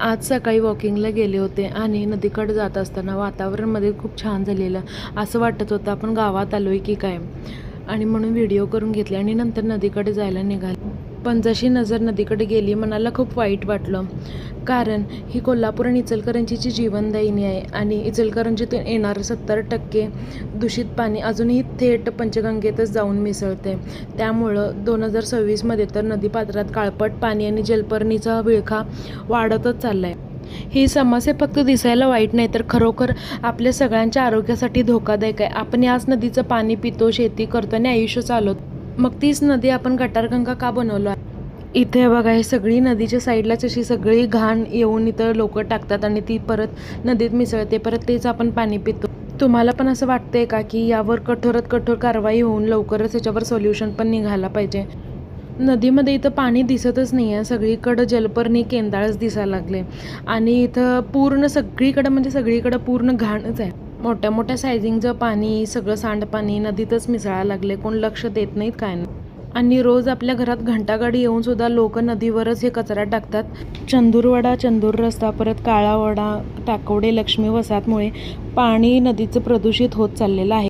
आज सकाळी वॉकिंगला गेले होते आणि नदीकडे जात असताना वातावरणमध्ये खूप छान झालेलं. असं वाटत होतं आपण गावात आलोय की काय, आणि म्हणून व्हिडिओ करून घेतले आणि नंतर नदीकडे जायला निघाले. पण जशी नजर नदीकडे गेली मनाला खूप वाईट वाटलं, कारण ही कोल्हापूर आणि इचलकरंजीची जीवनदायिनी आहे आणि इचलकरंजीतून येणारं 70% दूषित पाणी अजूनही थेट पंचगंगेतच जाऊन मिसळते. त्यामुळं 2026मध्ये तर नदीपात्रात काळपट पाणी आणि जलपर्णीचा विळखा वाढतच चालला आहे. ही समस्या फक्त दिसायला वाईट नाही, तर खरोखर आपल्या सगळ्यांच्या आरोग्यासाठी धोकादायक आहे. आपण याच नदीचं पाणी पितो, शेती करतो आणि आयुष्य चालवतो. मग तीच नदी आपण गटारगंगा का बनवलो आहे? इथे बघा, हे सगळी नदीच्या साईडलाच अशी सगळी घाण येऊन इथं लोक टाकतात आणि ती परत नदीत मिसळते. परत तेच आपण पाणी पितो. तुम्हाला पण असं वाटतंय का की यावर कठोरात कठोर कारवाई होऊन लवकरच याच्यावर सोल्युशन पण निघायला पाहिजे? नदीमध्ये इथं पाणी दिसतच नाही आहे. सगळीकडं जलपर्णी केंदाळच दिसायला लागले आणि इथं पूर्ण सगळीकडं पूर्ण घाणच आहे. मोठ्या मोठ्या सायझिंगचं पाणी, सगळं सांडपाणी नदीतच मिसळायला लागले. कोण लक्ष देत नाहीत, काय नाही. आणि रोज आपल्या घरात घंटागाडी येऊन सुद्धा लोक नदीवरच हे कचरा टाकतात. चंदूरवडा, चंदूर रस्ता, परत काळावडा, टाकवडे, लक्ष्मी वसाहतमुळे पाणी नदीचं प्रदूषित होत चाललेलं आहे.